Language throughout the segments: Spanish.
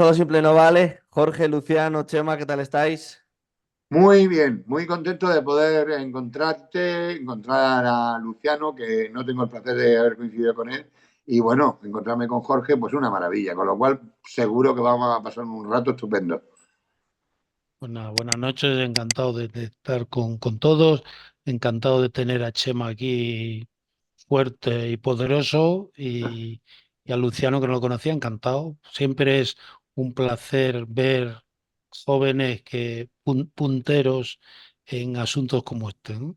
Solo Simple No Vale. Jorge, Luciano, Chema, ¿qué tal estáis? Muy bien, muy contento de poder encontrar a Luciano, que no tengo el placer de haber coincidido con él, y bueno, encontrarme con Jorge, pues una maravilla, con lo cual seguro que vamos a pasar un rato estupendo. Buenas noches, encantado de estar con todos, encantado de tener a Chema aquí fuerte y poderoso y a Luciano que no lo conocía, encantado. Siempre es un placer ver jóvenes punteros en asuntos como este, ¿no?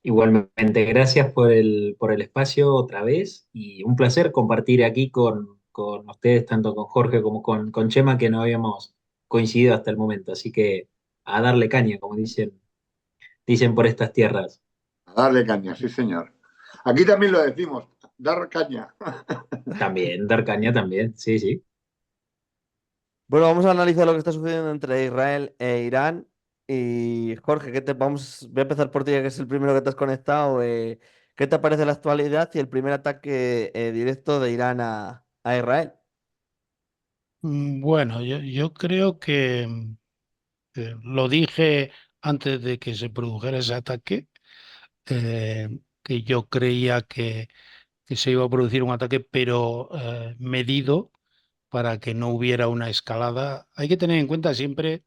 Igualmente, gracias por el espacio otra vez y un placer compartir aquí con ustedes, tanto con Jorge como con Chema, que no habíamos coincidido hasta el momento. Así que a darle caña, como dicen por estas tierras. A darle caña, sí señor. Aquí también lo decimos, dar caña. También, dar caña también, sí, sí. Bueno, vamos a analizar lo que está sucediendo entre Israel e Irán. Y Jorge, voy a empezar por ti, ya que es el primero que te has conectado. ¿Qué te parece la actualidad y el primer ataque directo de Irán a Israel? Bueno, yo creo que lo dije antes de que se produjera ese ataque, que yo creía que se iba a producir un ataque, pero medido para que no hubiera una escalada. Hay que tener en cuenta siempre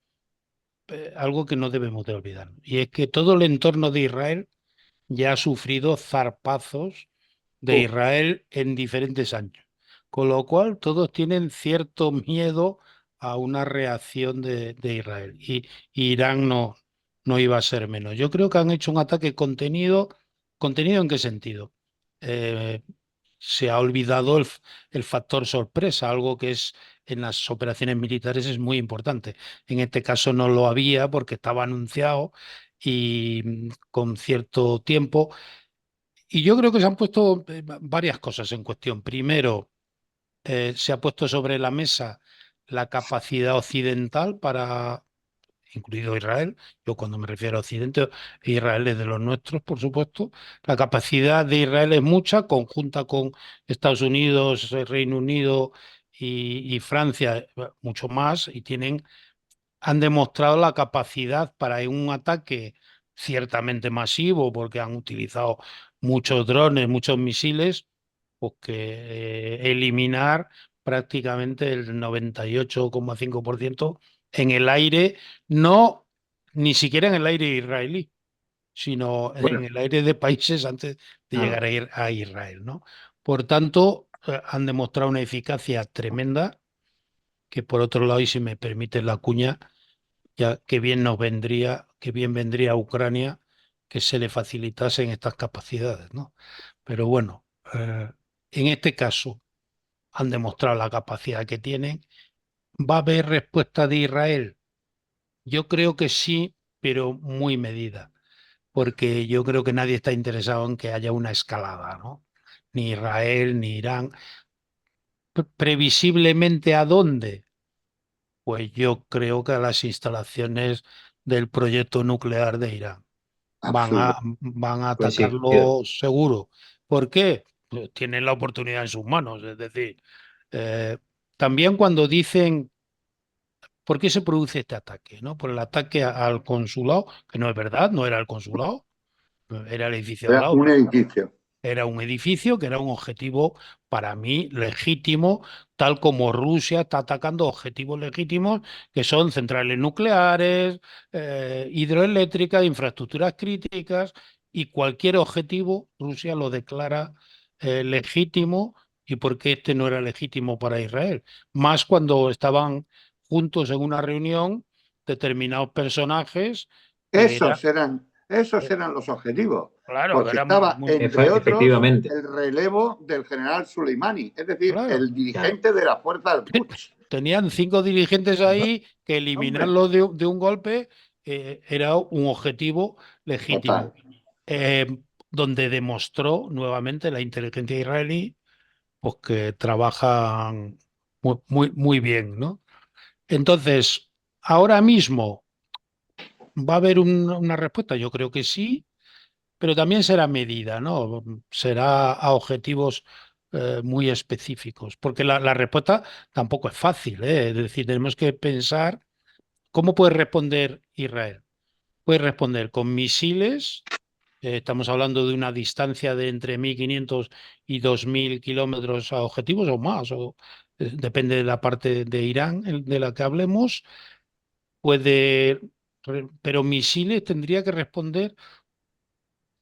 algo que no debemos de olvidar, y es que todo el entorno de Israel ya ha sufrido zarpazos de Uf, Israel en diferentes años, con lo cual todos tienen cierto miedo a una reacción de Israel y Irán no iba a ser menos. Yo creo que han hecho un ataque contenido. ¿Contenido en qué sentido? Eh, Se ha olvidado el factor sorpresa, algo que es en las operaciones militares es muy importante. En este caso no lo había porque estaba anunciado y con cierto tiempo. Y yo creo que se han puesto varias cosas en cuestión. Primero, se ha puesto sobre la mesa la capacidad occidental para, incluido Israel, yo cuando me refiero a Occidente, Israel es de los nuestros, por supuesto. La capacidad de Israel es mucha, conjunta con Estados Unidos, Reino Unido y Francia, mucho más, y han demostrado la capacidad para en un ataque ciertamente masivo, porque han utilizado muchos drones, muchos misiles, pues que eliminar prácticamente el 98,5% en el aire, no ni siquiera en el aire israelí, sino en bueno, el aire de países antes de ah, llegar a Israel, ¿no? Por tanto, han demostrado una eficacia tremenda, que por otro lado, y si me permite la cuña, ya que bien nos vendría, que bien vendría a Ucrania que se le facilitasen estas capacidades, ¿no? Pero bueno, en este caso han demostrado la capacidad que tienen. ¿Va a haber respuesta de Israel? Yo creo que sí, pero muy medida, porque yo creo que nadie está interesado en que haya una escalada, ¿no? Ni Israel, ni Irán. Previsiblemente, ¿a dónde? Pues yo creo que a las instalaciones del proyecto nuclear de Irán. absurdo. Van a Coincido. atacarlo seguro. ¿Por qué? Pues tienen la oportunidad en sus manos. Es decir, eh, también cuando dicen, ¿por qué se produce este ataque? ¿No? Por el ataque al consulado, que no es verdad, no era el consulado, era el edificio de al Era lado. un edificio. Era un edificio que era un objetivo para mí legítimo, tal como Rusia está atacando objetivos legítimos que son centrales nucleares, hidroeléctricas, infraestructuras críticas, y cualquier objetivo Rusia lo declara legítimo. ¿Y por qué este no era legítimo para Israel? Más cuando estaban juntos en una reunión determinados personajes que era, Esos eh, eran los objetivos, claro, que porque eran estaba, entre otros, Efectivamente. el relevo del general Soleimani, es decir, claro. el dirigente de la fuerza del Quds. Tenían cinco dirigentes ahí que Hombre, eliminarlos de un golpe era un objetivo total. legítimo. Eh, Donde demostró nuevamente la inteligencia israelí, pues que trabajan muy bien, ¿no? Entonces, ahora mismo va a haber una respuesta, yo creo que sí, pero también será medida, ¿no? Será a objetivos muy específicos, porque la respuesta tampoco es fácil, ¿eh? Es decir, tenemos que pensar cómo puede responder Israel. Puede responder con misiles. Estamos hablando de una distancia de entre 1.500 y 2.000 kilómetros a objetivos o más, depende de la parte de Irán de la que hablemos. Pero misiles tendría que responder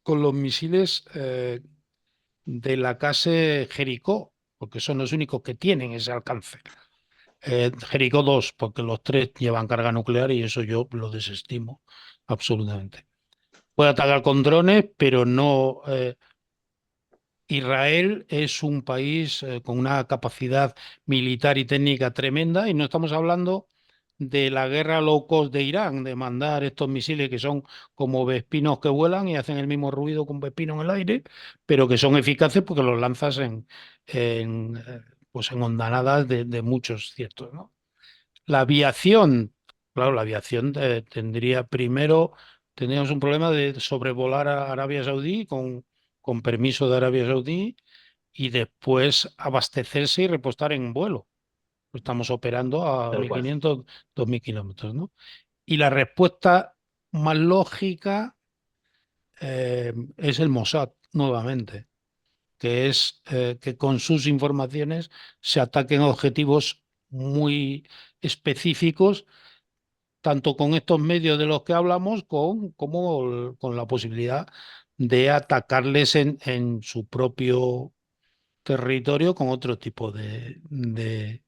con los misiles de la clase Jericó, porque son los únicos que tienen ese alcance. Jericó 2, porque los tres llevan carga nuclear y eso yo lo desestimo absolutamente. Puede atacar con drones, pero no. Israel es un país con una capacidad militar y técnica tremenda y no estamos hablando de la guerra low cost de Irán, de mandar estos misiles que son como vespinos que vuelan y hacen el mismo ruido que un vespino en el aire, pero que son eficaces porque los lanzas pues en ondanadas de muchos ciertos, ¿no? La aviación, claro, la aviación tendríamos un problema de sobrevolar a Arabia Saudí con permiso de Arabia Saudí y después abastecerse y repostar en vuelo. Estamos operando a Tal cual. 1.500, 2.000 kilómetros, ¿no? Y la respuesta más lógica es el Mossad, nuevamente, que es que con sus informaciones se ataquen objetivos muy específicos tanto con estos medios de los que hablamos como con la posibilidad de atacarles en su propio territorio con otro tipo de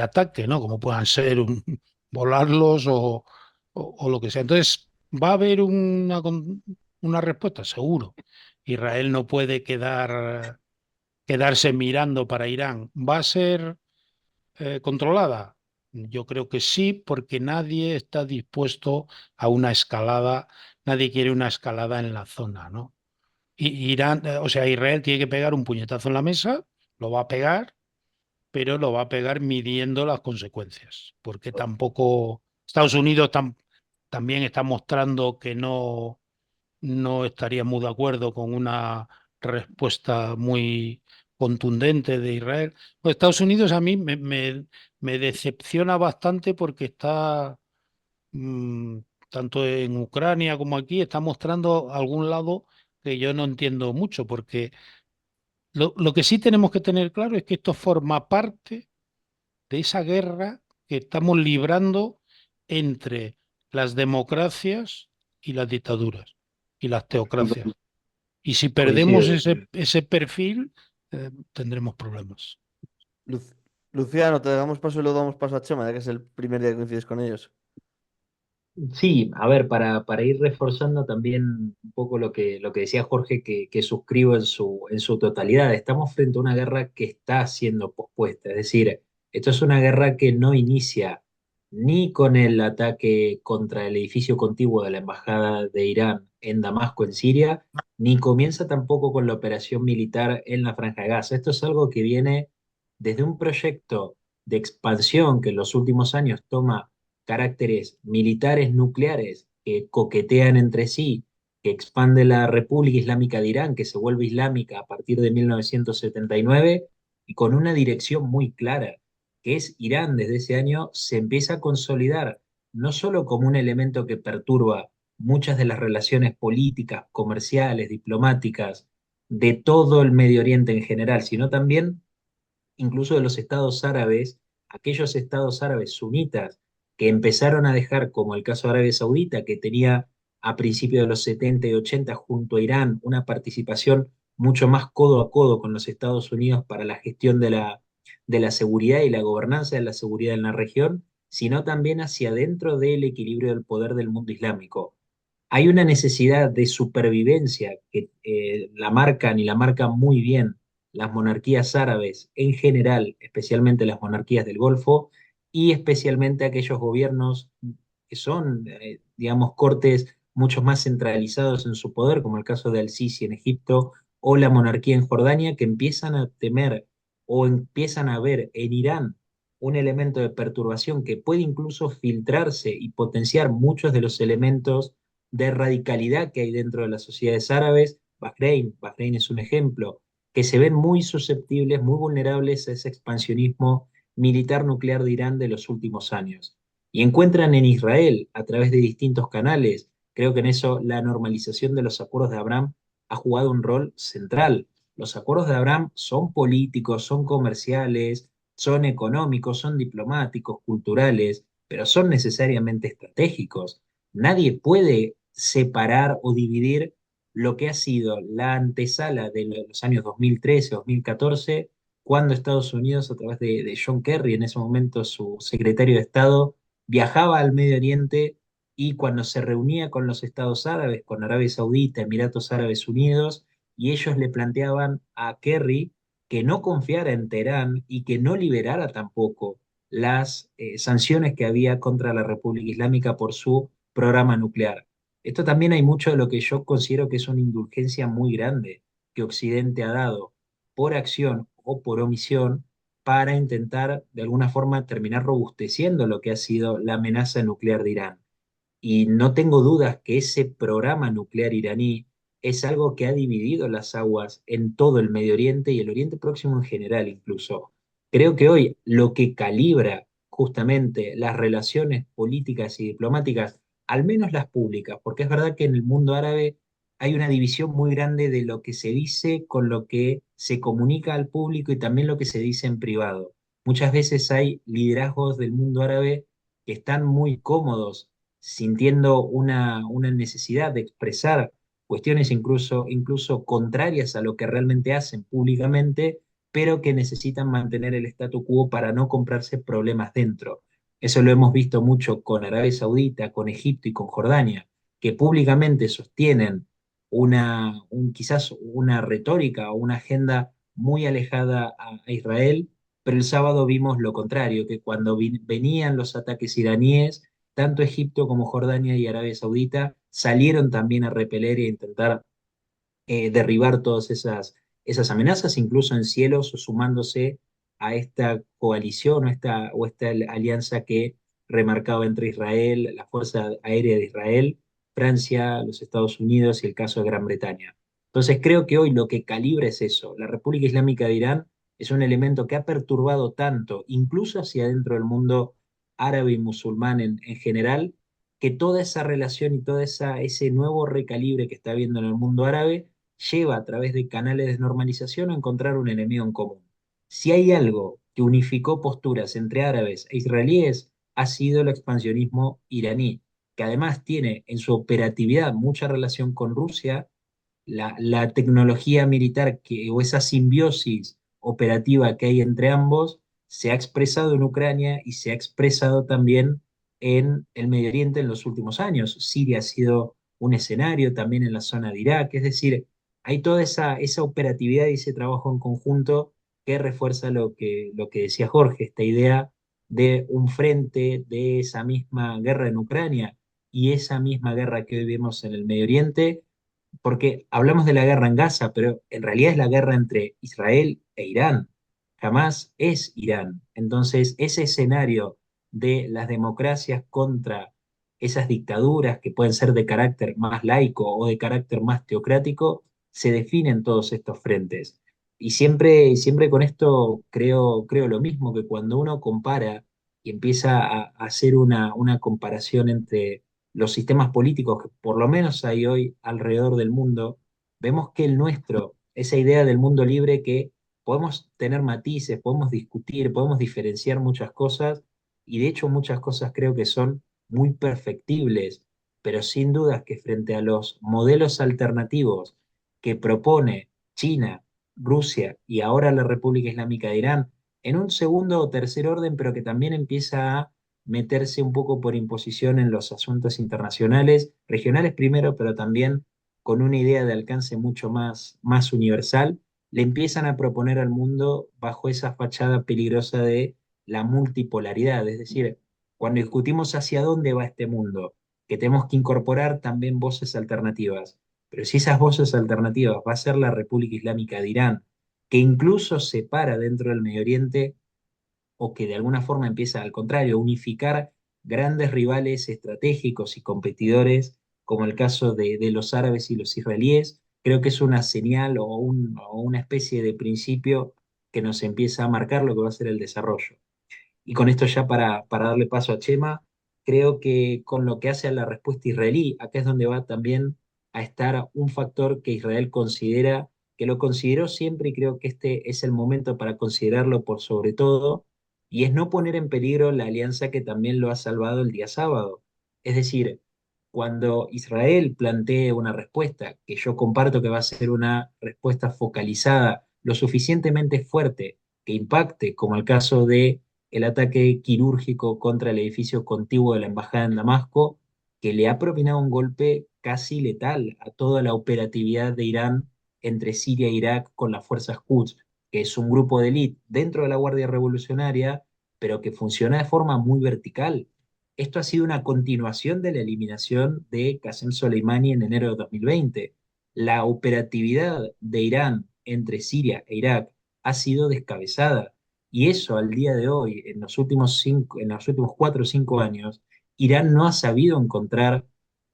ataque, ¿no? Como puedan ser volarlos o lo que sea. Entonces, ¿va a haber una respuesta? Seguro. Israel no puede quedarse mirando para Irán. ¿Va a ser controlada? Yo creo que sí, porque nadie está dispuesto a una escalada, nadie quiere una escalada en la zona, ¿no? Irán, o sea, Israel tiene que pegar un puñetazo en la mesa, lo va a pegar, pero lo va a pegar midiendo las consecuencias, porque tampoco Estados Unidos también está mostrando que no estaría muy de acuerdo con una respuesta muy contundente de Israel. Pues Estados Unidos a mí me decepciona bastante porque está, mm, tanto en Ucrania como aquí, está mostrando algún lado que yo no entiendo mucho, porque lo que sí tenemos que tener claro es que esto forma parte de esa guerra que estamos librando entre las democracias y las dictaduras y las teocracias. Y si perdemos Coincido. ese perfil, tendremos problemas. Luc- Luciano, te damos paso y luego damos paso a Chema, ya que es el primer día que coincides con ellos. Sí, a ver, para ir reforzando también un poco lo que decía Jorge, que suscribo en su totalidad. Estamos frente a una guerra que está siendo pospuesta. Es decir, esto es una guerra que no inicia ni con el ataque contra el edificio contiguo de la Embajada de Irán en Damasco, en Siria, ni comienza tampoco con la operación militar en la Franja de Gaza. Esto es algo que viene desde un proyecto de expansión que en los últimos años toma caracteres militares nucleares que coquetean entre sí, que expande la República Islámica de Irán, que se vuelve islámica a partir de 1979, y con una dirección muy clara, que es Irán desde ese año se empieza a consolidar no solo como un elemento que perturba muchas de las relaciones políticas, comerciales, diplomáticas de todo el Medio Oriente en general, sino también incluso de los estados árabes, aquellos estados árabes sunitas que empezaron a dejar, como el caso de Arabia Saudita, que tenía a principios de los 70 y 80 junto a Irán una participación mucho más codo a codo con los Estados Unidos para la gestión de la seguridad y la gobernanza de la seguridad en la región, sino también hacia adentro del equilibrio del poder del mundo islámico. Hay una necesidad de supervivencia que la marcan y la marcan muy bien las monarquías árabes en general, especialmente las monarquías del Golfo y especialmente aquellos gobiernos que son, digamos, cortes mucho más centralizados en su poder, como el caso de Al-Sisi en Egipto o la monarquía en Jordania, que empiezan a temer o empiezan a ver en Irán un elemento de perturbación que puede incluso filtrarse y potenciar muchos de los elementos de radicalidad que hay dentro de las sociedades árabes. Bahrein es un ejemplo. que se ven muy susceptibles, muy vulnerables a ese expansionismo militar nuclear de Irán de los últimos años. Y encuentran en Israel, a través de distintos canales, creo que en eso la normalización de los acuerdos de Abraham ha jugado un rol central. Los acuerdos de Abraham son políticos, son comerciales, son económicos, son diplomáticos, culturales, pero son necesariamente estratégicos. Nadie puede separar o dividir lo que ha sido la antesala de los años 2013, 2014, cuando Estados Unidos, a través de John Kerry, en ese momento su secretario de Estado, viajaba al Medio Oriente y cuando se reunía con los estados árabes, con Arabia Saudita, Emiratos Árabes Unidos, y ellos le planteaban a Kerry que no confiara en Teherán y que no liberara tampoco las sanciones que había contra la República Islámica por su programa nuclear. Esto también hay mucho de lo que yo considero que es una indulgencia muy grande que Occidente ha dado por acción o por omisión para intentar de alguna forma terminar robusteciendo lo que ha sido la amenaza nuclear de Irán. Y no tengo dudas que ese programa nuclear iraní es algo que ha dividido las aguas en todo el Medio Oriente y el Oriente Próximo en general incluso. Creo que hoy lo que calibra justamente las relaciones políticas y diplomáticas, al menos las públicas, porque es verdad que en el mundo árabe hay una división muy grande de lo que se dice con lo que se comunica al público y también lo que se dice en privado. Muchas veces hay liderazgos del mundo árabe que están muy cómodos sintiendo una necesidad de expresar cuestiones incluso contrarias a lo que realmente hacen públicamente, pero que necesitan mantener el statu quo para no comprarse problemas dentro. Eso lo hemos visto mucho con Arabia Saudita, con Egipto y con Jordania, que públicamente sostienen quizás una retórica o una agenda muy alejada a Israel, pero el sábado vimos lo contrario, que cuando venían los ataques iraníes, tanto Egipto como Jordania y Arabia Saudita salieron también a repeler e intentar derribar todas esas amenazas, incluso en cielos, sumándose a esta coalición o esta alianza que remarcaba entre Israel, la Fuerza Aérea de Israel, Francia, los Estados Unidos y el caso de Gran Bretaña. Entonces creo que hoy lo que calibra es eso. La República Islámica de Irán es un elemento que ha perturbado tanto, incluso hacia dentro del mundo árabe y musulmán en general, que toda esa relación y todo ese nuevo recalibre que está habiendo en el mundo árabe lleva a través de canales de normalización a encontrar un enemigo en común. Si hay algo que unificó posturas entre árabes e israelíes, ha sido el expansionismo iraní, que además tiene en su operatividad mucha relación con Rusia, la tecnología militar o esa simbiosis operativa que hay entre ambos se ha expresado en Ucrania y se ha expresado también en el Medio Oriente en los últimos años. Siria ha sido un escenario también en la zona de Irak, es decir, hay toda esa operatividad y ese trabajo en conjunto que refuerza lo que decía Jorge, esta idea de un frente de esa misma guerra en Ucrania y esa misma guerra que hoy vemos en el Medio Oriente, porque hablamos de la guerra en Gaza, pero en realidad es la guerra entre Israel e Irán. Jamás es Irán. Entonces, ese escenario de las democracias contra esas dictaduras que pueden ser de carácter más laico o de carácter más teocrático, se definen todos estos frentes. Y siempre con esto creo lo mismo, que cuando uno compara y empieza a hacer una comparación entre los sistemas políticos que por lo menos hay hoy alrededor del mundo, vemos que el nuestro, esa idea del mundo libre que podemos tener matices, podemos discutir, podemos diferenciar muchas cosas, y de hecho muchas cosas creo que son muy perfectibles, pero sin dudas que frente a los modelos alternativos que propone China, Rusia y ahora la República Islámica de Irán, en un segundo o tercer orden, pero que también empieza a meterse un poco por imposición en los asuntos internacionales, regionales primero, pero también con una idea de alcance mucho más universal, le empiezan a proponer al mundo bajo esa fachada peligrosa de la multipolaridad. Es decir, cuando discutimos hacia dónde va este mundo, que tenemos que incorporar también voces alternativas. Pero si esas voces alternativas va a ser la República Islámica de Irán, que incluso separa dentro del Medio Oriente o que de alguna forma empieza al contrario a unificar grandes rivales estratégicos y competidores, como el caso de los árabes y los israelíes, creo que es una señal o una especie de principio que nos empieza a marcar lo que va a ser el desarrollo. Y con esto ya para darle paso a Chema, creo que con lo que hace a la respuesta israelí, acá es donde va también a estar un factor que Israel considera, que lo consideró siempre y creo que este es el momento para considerarlo por sobre todo, y es no poner en peligro la alianza que también lo ha salvado el día sábado. Es decir, cuando Israel plantee una respuesta, que yo comparto que va a ser una respuesta focalizada, lo suficientemente fuerte, que impacte, como el caso de el ataque quirúrgico contra el edificio contiguo de la embajada en Damasco, que le ha propinado un golpe casi letal a toda la operatividad de Irán entre Siria e Irak con las fuerzas Quds, que es un grupo de élite dentro de la Guardia Revolucionaria, pero que funciona de forma muy vertical. Esto ha sido una continuación de la eliminación de Qasem Soleimani en enero de 2020. La operatividad de Irán entre Siria e Irak ha sido descabezada. Y eso al día de hoy, en los últimos 4 o 5 años, Irán no ha sabido encontrar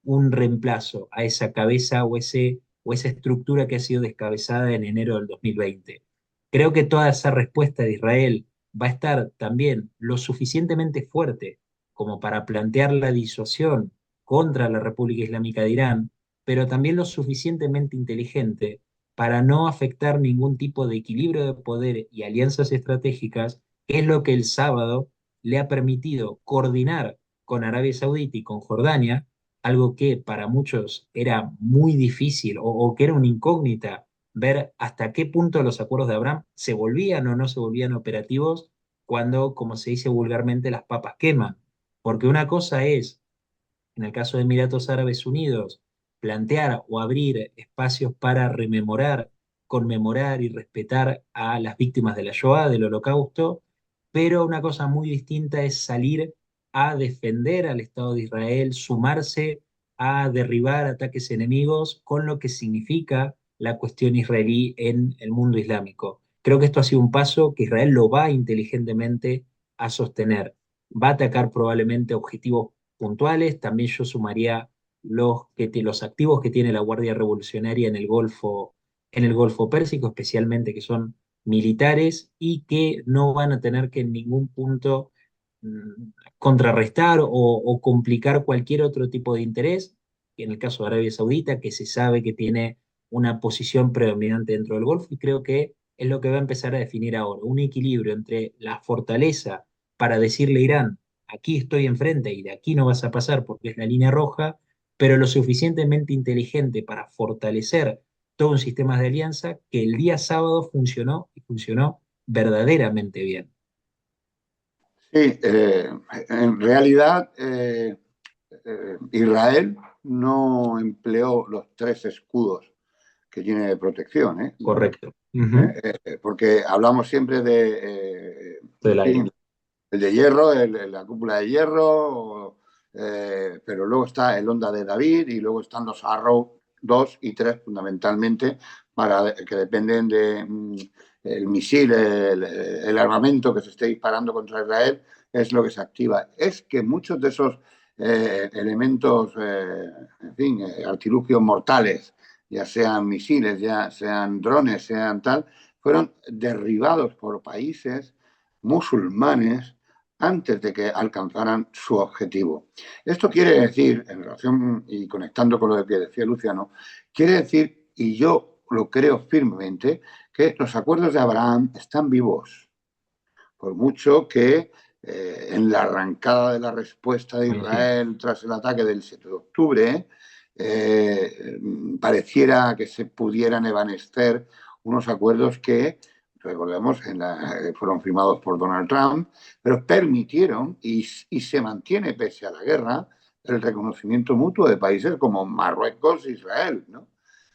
un reemplazo a esa cabeza o esa estructura que ha sido descabezada en enero del 2020. Creo que toda esa respuesta de Israel va a estar también lo suficientemente fuerte como para plantear la disuasión contra la República Islámica de Irán, pero también lo suficientemente inteligente para no afectar ningún tipo de equilibrio de poder y alianzas estratégicas, que es lo que el sábado le ha permitido coordinar con Arabia Saudita y con Jordania, algo que para muchos era muy difícil o que era una incógnita, ver hasta qué punto los acuerdos de Abraham se volvían o no se volvían operativos cuando, como se dice vulgarmente, las papas queman. Porque una cosa es en el caso de Emiratos Árabes Unidos, plantear o abrir espacios para rememorar, conmemorar y respetar a las víctimas de la Shoah, del Holocausto, pero una cosa muy distinta es salir a defender al Estado de Israel, sumarse a derribar ataques enemigos con lo que significa la cuestión israelí en el mundo islámico. Creo que esto ha sido un paso que Israel lo va inteligentemente a sostener. Va a atacar probablemente objetivos puntuales. También yo sumaría los activos que tiene la Guardia Revolucionaria en el Golfo Pérsico, especialmente que son militares y que no van a tener que en ningún punto contrarrestar o complicar cualquier otro tipo de interés. En el caso de Arabia Saudita, que se sabe que tiene una posición predominante dentro del Golfo, y creo que es lo que va a empezar a definir ahora, un equilibrio entre la fortaleza para decirle a Irán, aquí estoy enfrente y de aquí no vas a pasar porque es la línea roja, pero lo suficientemente inteligente para fortalecer todo un sistema de alianza que el día sábado funcionó y funcionó verdaderamente bien. Sí, en realidad Israel no empleó los tres escudos que tiene de protección, ¿eh? Correcto. Ujú. Porque hablamos siempre de, Del en aire. fin, el de hierro, la cúpula de hierro, pero luego está el Honda de David y luego están los Arrow 2 y 3 fundamentalmente, que dependen de el misil, el armamento que se esté disparando contra Israel, es lo que se activa. Es que muchos de esos elementos, en fin, artilugios mortales, ya sean misiles, ya sean drones, sean tal, fueron derribados por países musulmanes antes de que alcanzaran su objetivo. Esto quiere decir, en relación y conectando con lo que decía Luciano, quiere decir, y yo lo creo firmemente, que los acuerdos de Abraham están vivos, por mucho que en la arrancada de la respuesta de Coincido. Israel tras el ataque del 7 de octubre, pareciera que se pudieran evanescer unos acuerdos que, recordemos, fueron firmados por Donald Trump, pero permitieron y se mantiene pese a la guerra el reconocimiento mutuo de países como Marruecos e Israel, ¿no?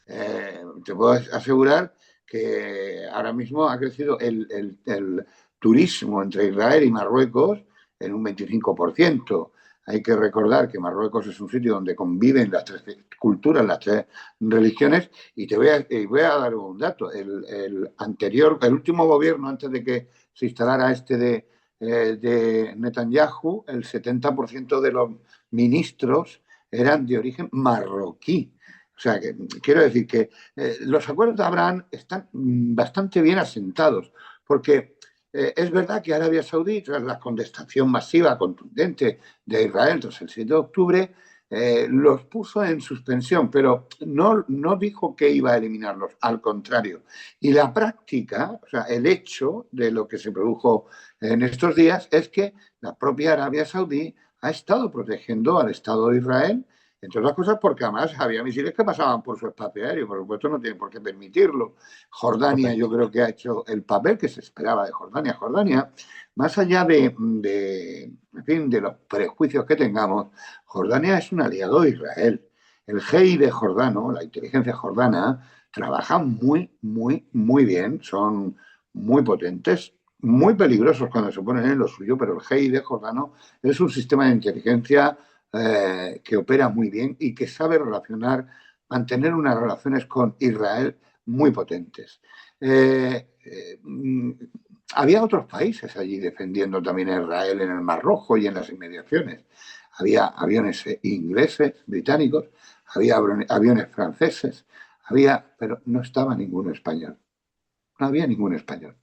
Te puedo asegurar que ahora mismo ha crecido el turismo entre Israel y Marruecos en un 25%. Hay que recordar que Marruecos es un sitio donde conviven las tres culturas, las tres religiones, y voy a dar un dato. El último gobierno, antes de que se instalara este de Netanyahu, el 70% de los ministros eran de origen marroquí. O sea, que quiero decir que los acuerdos de Abraham están bastante bien asentados, porque es verdad que Arabia Saudí, tras la contestación masiva, contundente de Israel tras el 7 de octubre, los puso en suspensión, pero no dijo que iba a eliminarlos, al contrario. Y la práctica, o sea, el hecho de lo que se produjo en estos días es que la propia Arabia Saudí ha estado protegiendo al Estado de Israel, entre otras cosas porque además había misiles que pasaban por su espacio aéreo, por supuesto no tienen por qué permitirlo. Jordania yo creo que ha hecho el papel que se esperaba de Jordania. Jordania, más allá en fin, de los prejuicios que tengamos, Jordania es un aliado de Israel. El GI de Jordano, la inteligencia jordana, trabaja muy bien, son muy potentes, muy peligrosos cuando se ponen en lo suyo, pero el GI de Jordano es un sistema de inteligencia que opera muy bien y que sabe mantener unas relaciones con Israel muy potentes. Había otros países allí defendiendo también a Israel en el Mar Rojo y en las inmediaciones. Había aviones ingleses, británicos, había aviones franceses, pero no estaba ninguno español. No había ningún español.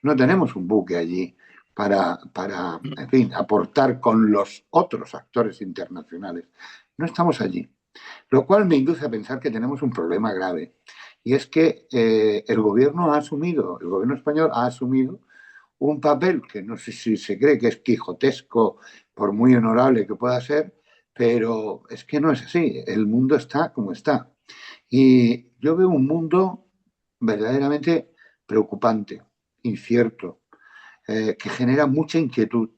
No tenemos un buque allí en fin, aportar con los otros actores internacionales. No estamos allí. Lo cual me induce a pensar que tenemos un problema grave. Y es que el gobierno español ha asumido un papel que no sé si se cree que es quijotesco, por muy honorable que pueda ser, pero es que no es así. El mundo está como está. Y yo veo un mundo verdaderamente preocupante, incierto, que genera mucha inquietud.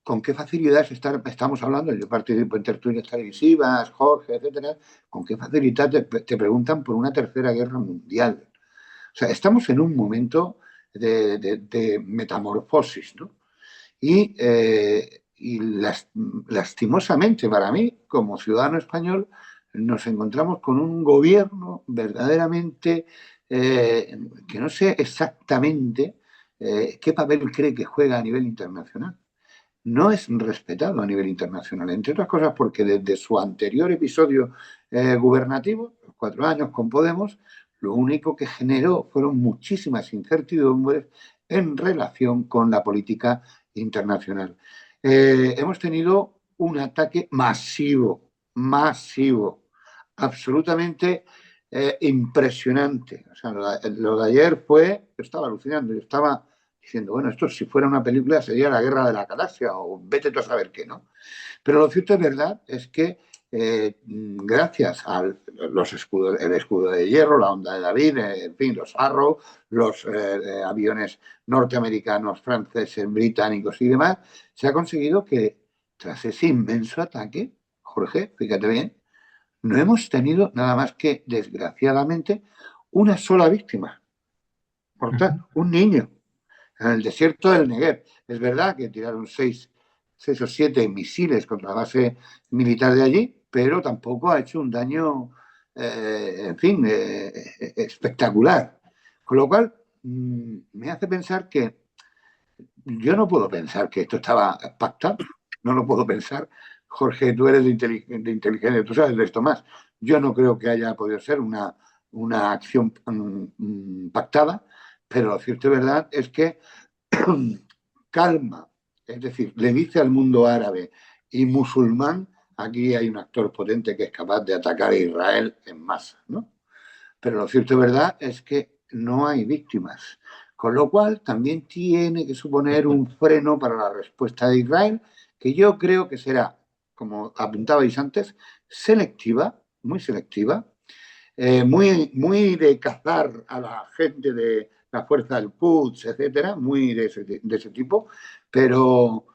¿Con qué facilidad estamos hablando? Yo participo en tertulias televisivas, Jorge, etcétera. ¿Con qué facilidad te preguntan por una tercera guerra mundial? O sea, estamos en un momento de metamorfosis, ¿no? Y lastimosamente para mí, como ciudadano español, nos encontramos con un gobierno verdaderamente que no sé exactamente qué papel cree que juega a nivel internacional. No es respetado a nivel internacional, entre otras cosas porque desde su anterior episodio gubernativo, los 4 años con Podemos, lo único que generó fueron muchísimas incertidumbres en relación con la política internacional. Hemos tenido un ataque masivo, absolutamente impresionante. O sea, lo de ayer yo estaba alucinando, yo estaba diciendo, bueno, esto si fuera una película sería la guerra de la galaxia o vete tú a saber qué, ¿no? Pero lo cierto es verdad es que gracias a el escudo de hierro, la onda de David, en fin, los Arrow, los aviones norteamericanos, franceses, británicos y demás, se ha conseguido que tras ese inmenso ataque, Jorge, fíjate bien, no hemos tenido nada más que, desgraciadamente, una sola víctima. Mortal, un niño, en el desierto del Negev. Es verdad que tiraron seis o siete misiles contra la base militar de allí, pero tampoco ha hecho un daño, en fin, espectacular. Con lo cual, me hace pensar que yo no puedo pensar que esto estaba pactado, no lo puedo pensar. Jorge, tú eres de inteligencia, tú sabes de esto más. Yo no creo que haya podido ser una acción pactada, pero lo cierto y verdad es que calma, es decir, le dice al mundo árabe y musulmán, aquí hay un actor potente que es capaz de atacar a Israel en masa, ¿no? Pero lo cierto y verdad es que no hay víctimas, con lo cual también tiene que suponer un freno para la respuesta de Israel, que yo creo que será, como apuntabais antes, selectiva, muy selectiva, muy de cazar a la gente de la fuerza del Quds, etcétera, muy de ese tipo, pero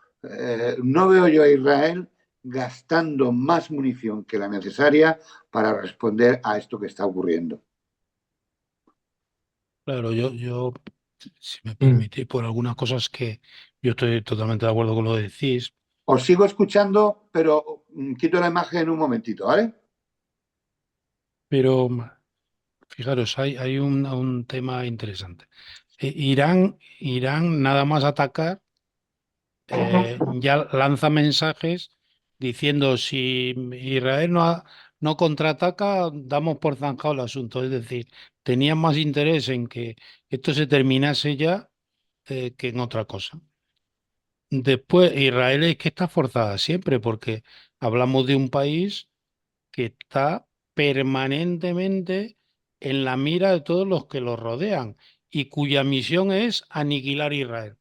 no veo yo a Israel gastando más munición que la necesaria para responder a esto que está ocurriendo. Claro, yo, si me Mm. permitís, por algunas cosas que yo estoy totalmente de acuerdo con lo que decís, Os sigo escuchando, pero quito la imagen en un momentito, ¿vale? pero fijaros, hay un tema interesante. Irán, nada más atacar, ya lanza mensajes diciendo si Israel no contraataca, damos por zanjado el asunto. Es decir, tenían más interés en que esto se terminase ya que en otra cosa. Después, Israel es que está forzada siempre, porque hablamos de un país que está permanentemente en la mira de todos los que lo rodean y cuya misión es aniquilar Israel.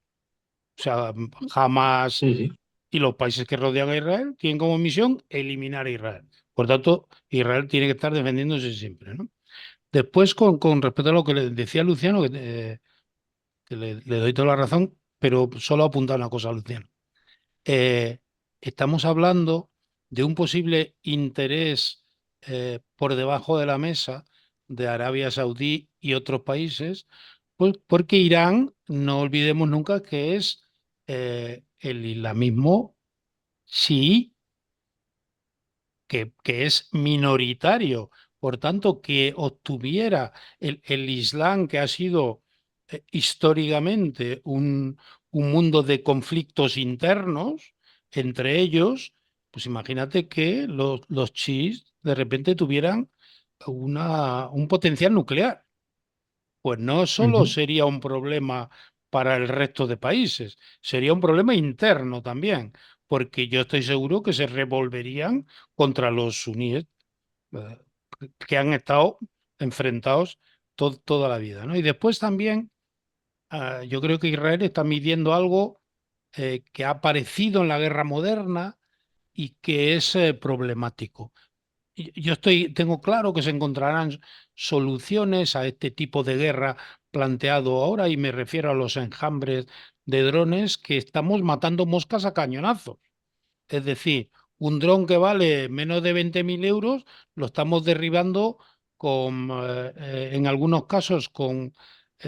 O sea, jamás Sí, sí. y los países que rodean a Israel tienen como misión eliminar a Israel. Por tanto, Israel tiene que estar defendiéndose siempre, ¿no? Después, con respecto a lo que le decía Luciano, que le doy toda la razón, pero solo apuntar una cosa a Luciano. Eh, Estamos hablando de un posible interés por debajo de la mesa de Arabia Saudí y otros países, pues porque Irán, no olvidemos nunca que es el islamismo chií que es minoritario. Por tanto, que obtuviera el Islam, que ha sido históricamente un mundo de conflictos internos entre ellos, pues imagínate que los chiíes de repente tuvieran un potencial nuclear. Pues no solo Ujú. sería un problema para el resto de países, sería un problema interno también, porque yo estoy seguro que se revolverían contra los suníes, eh, que han estado enfrentados toda la vida, ¿no? Y después también, yo creo que Israel está midiendo algo que ha aparecido en la guerra moderna y que es problemático. Yo tengo claro que se encontrarán soluciones a este tipo de guerra planteado ahora y me refiero a los enjambres de drones que estamos matando moscas a cañonazos. Es decir, un dron que vale menos de 20.000 euros lo estamos derribando en algunos casos con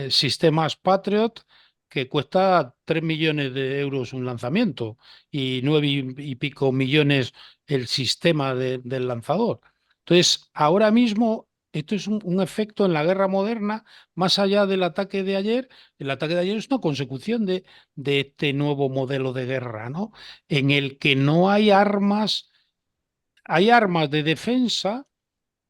sistemas Patriot que cuesta 3 millones de euros un lanzamiento y 9 y pico millones el sistema del lanzador. Entonces, ahora mismo, esto es un efecto en la guerra moderna, más allá del ataque de ayer. El ataque de ayer es una consecución de este nuevo modelo de guerra, ¿no? En el que no hay armas de defensa,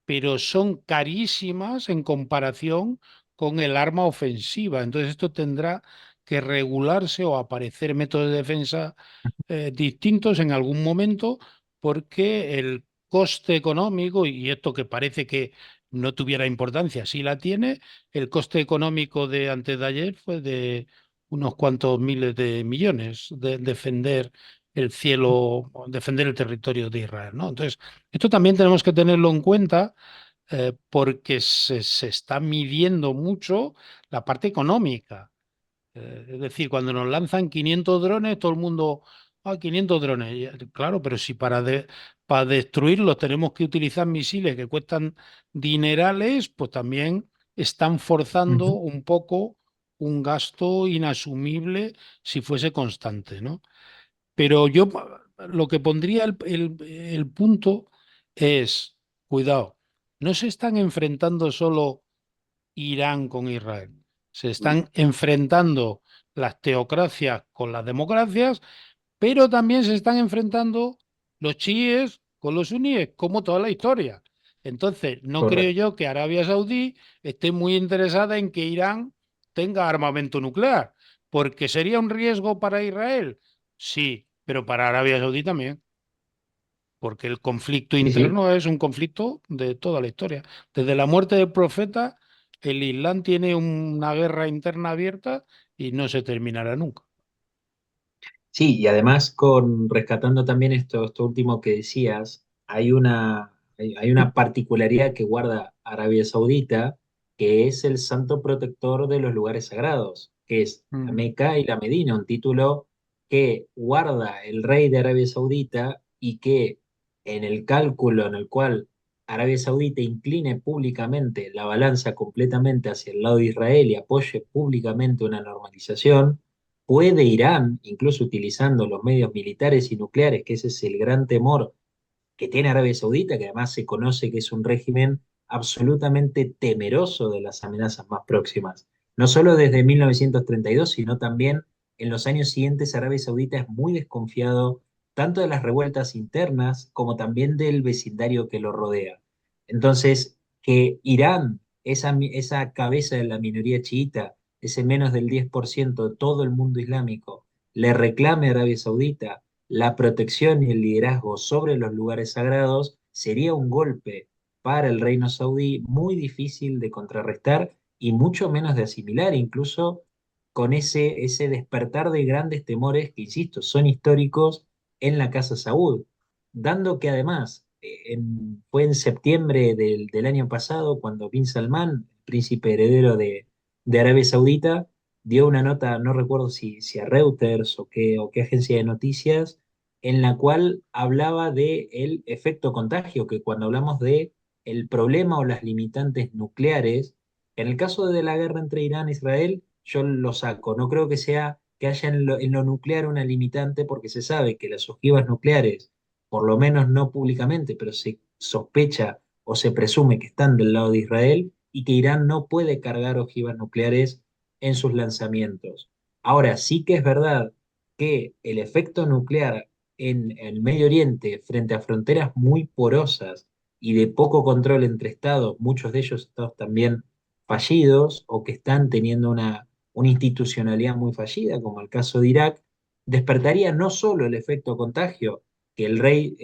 pero son carísimas en comparación con el arma ofensiva. Entonces esto tendrá que regularse o aparecer métodos de defensa distintos en algún momento porque el coste económico, y esto que parece que no tuviera importancia, sí la tiene, el coste económico de antes de ayer fue de unos cuantos miles de millones de defender el cielo, defender el territorio de Israel, ¿no? Entonces, esto también tenemos que tenerlo en cuenta porque se está midiendo mucho la parte económica. Es decir, cuando nos lanzan 500 drones, todo el mundo, 500 drones. Claro, pero si para destruirlos tenemos que utilizar misiles que cuestan dinerales, pues también están forzando Ujú. un poco un gasto inasumible si fuese constante, ¿no? Pero yo lo que pondría el punto es, cuidado, no se están enfrentando solo Irán con Israel. Se están enfrentando las teocracias con las democracias, pero también se están enfrentando los chiíes con los suníes, como toda la historia. Entonces, no creo Correcto. yo que Arabia Saudí esté muy interesada en que Irán tenga armamento nuclear, porque sería un riesgo para Israel. Sí, pero para Arabia Saudí también, porque el conflicto Sí, sí. interno es un conflicto de toda la historia. Desde la muerte del profeta, el Islam tiene una guerra interna abierta y no se terminará nunca. Sí, y además con rescatando también esto último que decías, hay una particularidad que guarda Arabia Saudita, que es el santo protector de los lugares sagrados, que es la Mm. Meca y la Medina, un título que guarda el rey de Arabia Saudita y que en el cálculo en el cual Arabia Saudita incline públicamente la balanza completamente hacia el lado de Israel y apoye públicamente una normalización, ¿puede Irán, incluso utilizando los medios militares y nucleares, que ese es el gran temor que tiene Arabia Saudita, que además se conoce que es un régimen absolutamente temeroso de las amenazas más próximas? No solo desde 1932, sino también en los años siguientes Arabia Saudita es muy desconfiado tanto de las revueltas internas como también del vecindario que lo rodea. Entonces, que Irán, esa cabeza de la minoría chiita, ese menos del 10% de todo el mundo islámico, le reclame a Arabia Saudita la protección y el liderazgo sobre los lugares sagrados, sería un golpe para el reino saudí muy difícil de contrarrestar y mucho menos de asimilar, incluso con ese despertar de grandes temores que, insisto, son históricos en la Casa Saud, dando que además fue en septiembre del año pasado cuando Bin Salman, príncipe heredero de Arabia Saudita, dio una nota, no recuerdo si a Reuters o qué agencia de noticias, en la cual hablaba de el efecto contagio, que cuando hablamos de el problema o las limitantes nucleares, en el caso de la guerra entre Irán e Israel, yo lo saco. No creo que haya en lo nuclear una limitante porque se sabe que las ojivas nucleares, por lo menos no públicamente, pero se sospecha o se presume que están del lado de Israel y que Irán no puede cargar ojivas nucleares en sus lanzamientos. Ahora, sí que es verdad que el efecto nuclear en el Medio Oriente, frente a fronteras muy porosas y de poco control entre estados, muchos de ellos estados también fallidos o que están teniendo una institucionalidad muy fallida, como el caso de Irak, despertaría no solo el efecto contagio, que el rey,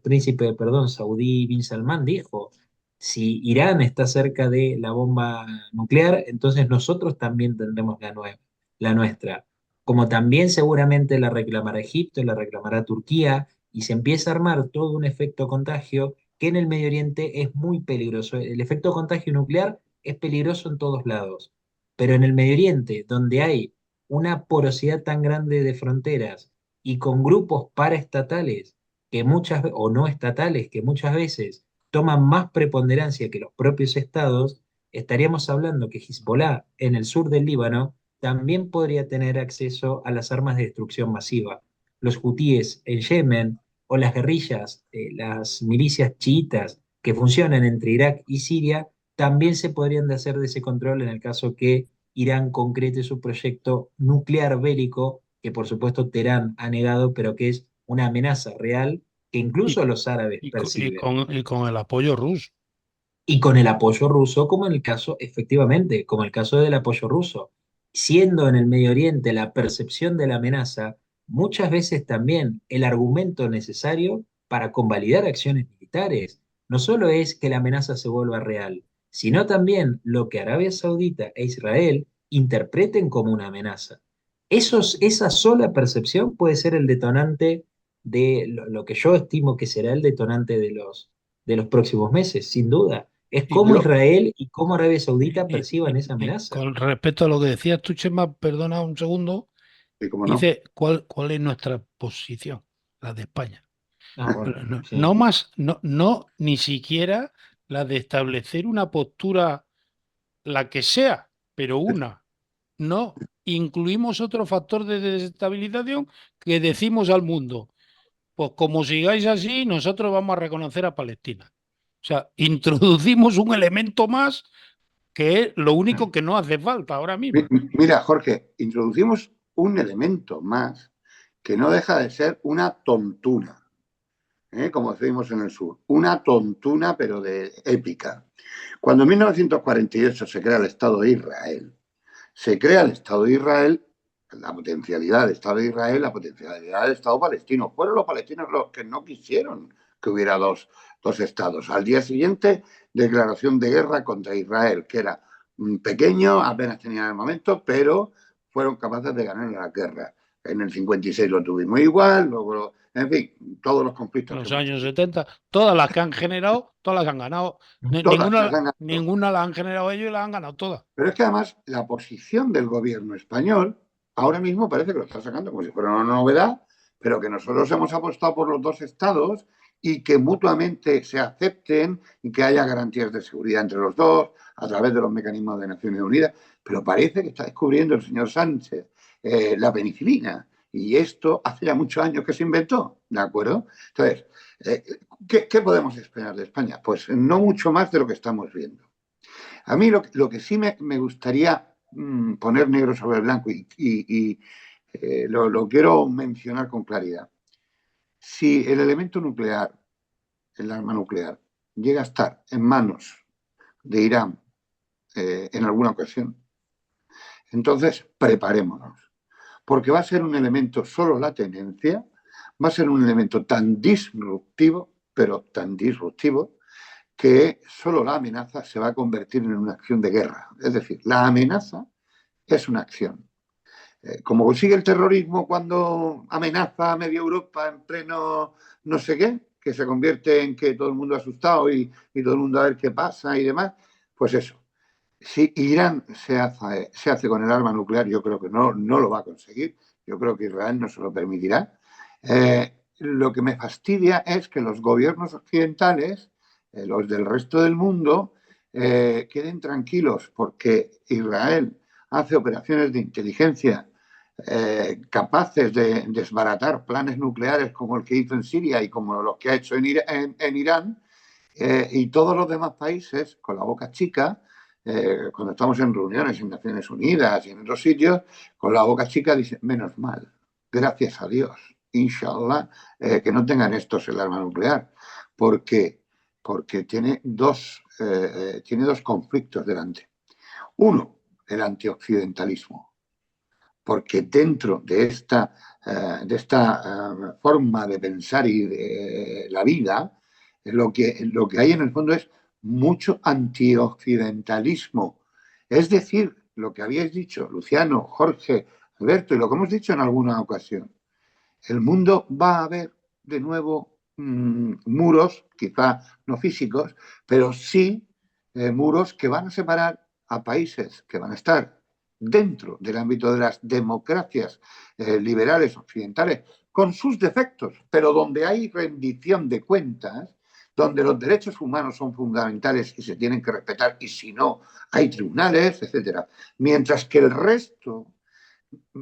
príncipe, perdón, saudí Bin Salman dijo, si Irán está cerca de la bomba nuclear, entonces nosotros también tendremos la nuestra. Como también seguramente la reclamará Egipto, la reclamará Turquía, y se empieza a armar todo un efecto contagio que en el Medio Oriente es muy peligroso. El efecto contagio nuclear es peligroso en todos lados, pero en el Medio Oriente, donde hay una porosidad tan grande de fronteras y con grupos paraestatales que o no estatales que muchas veces toman más preponderancia que los propios estados, estaríamos hablando que Hezbollah en el sur del Líbano también podría tener acceso a las armas de destrucción masiva. Los hutíes en Yemen o las guerrillas, las milicias chiitas que funcionan entre Irak y Siria, también se podrían hacer de ese control en el caso que Irán concrete su proyecto nuclear bélico, que por supuesto Teherán ha negado, pero que es una amenaza real que Y, incluso los árabes y, co- y perciben. con, y con el apoyo ruso. Y con el apoyo ruso, como en el caso, efectivamente, como el caso del apoyo ruso. Siendo en el Medio Oriente la percepción de la amenaza muchas veces también el argumento necesario para convalidar acciones militares. No solo es que la amenaza se vuelva real, sino también lo que Arabia Saudita e Israel interpreten como una amenaza. Esa sola percepción puede ser el detonante de lo que yo estimo que será el detonante de los próximos meses, sin duda. Es Y, cómo Yo, Israel y cómo Arabia Saudita y- perciban y- esa y amenaza. con respecto a lo que decías tú, Chema, perdona un segundo, y cómo no. dice cuál es nuestra posición, la de España. Ah, bueno, Pero no, sí. no más, no, ni siquiera la de establecer una postura, la que sea, pero una. No, incluimos otro factor de desestabilización que decimos al mundo, pues como sigáis así, nosotros vamos a reconocer a Palestina. O sea, introducimos un elemento más que es lo único que no hace falta ahora mismo. Mira, Jorge, introducimos un elemento más que no deja de ser una tontuna, como decimos en el sur, una tontuna pero de épica. Cuando en 1948 se crea el Estado de Israel, se crea el Estado de Israel, la potencialidad del Estado de Israel, la potencialidad del Estado palestino. Fueron los palestinos los que no quisieron que hubiera dos estados. Al día siguiente, declaración de guerra contra Israel, que era pequeño, apenas tenían armamento, pero fueron capaces de ganar la guerra. En el 56 lo tuvimos igual, luego, en fin, todos los conflictos que Los hemos años tenido. 70 todas las que han generado, todas las que han ganado, Todas las ninguna, han ganado. ninguna la han generado ellos y las han ganado todas. Pero es que además la posición del gobierno español ahora mismo parece que lo está sacando como si fuera una novedad, pero que nosotros hemos apostado por los dos estados y que mutuamente se acepten y que haya garantías de seguridad entre los dos a través de los mecanismos de Naciones Unidas. Pero parece que está descubriendo el señor Sánchez la penicilina y esto hace ya muchos años que se inventó, ¿de acuerdo? Entonces, ¿qué podemos esperar de España? Pues no mucho más de lo que estamos viendo. A mí lo que sí me gustaría poner negro sobre blanco y lo quiero mencionar con claridad. Si el elemento nuclear, el arma nuclear, llega a estar en manos de Irán en alguna ocasión, entonces preparémonos, porque va a ser un elemento, solo la tenencia, va a ser un elemento tan disruptivo, pero tan disruptivo, que solo la amenaza se va a convertir en una acción de guerra. Es decir, la amenaza es una acción. Como consigue el terrorismo cuando amenaza a media Europa en pleno no sé qué, que se convierte en que todo el mundo asustado y todo el mundo a ver qué pasa y demás, pues eso. Si Irán se hace con el arma nuclear, yo creo que no lo va a conseguir. Yo creo que Israel no se lo permitirá. Lo que me fastidia es que los gobiernos occidentales, los del resto del mundo, queden tranquilos porque Israel hace operaciones de inteligencia capaces de desbaratar planes nucleares como el que hizo en Siria y como los que ha hecho en Irán, y todos los demás países, con la boca chica, cuando estamos en reuniones en Naciones Unidas y en otros sitios, con la boca chica dicen, menos mal, gracias a Dios, inshallah, que no tengan estos el arma nuclear, porque, porque tiene dos conflictos delante. Uno, el antioccidentalismo, porque dentro de esta forma de pensar y de la vida, lo que hay en el fondo es mucho antioccidentalismo. Es decir, lo que habíais dicho, Luciano, Jorge, Alberto, y lo que hemos dicho en alguna ocasión, el mundo va a haber de nuevo muros, quizá no físicos, pero sí muros que van a separar a países que van a estar dentro del ámbito de las democracias liberales occidentales, con sus defectos, pero donde hay rendición de cuentas, donde los derechos humanos son fundamentales y se tienen que respetar, y si no, hay tribunales, etcétera. Mientras que el resto,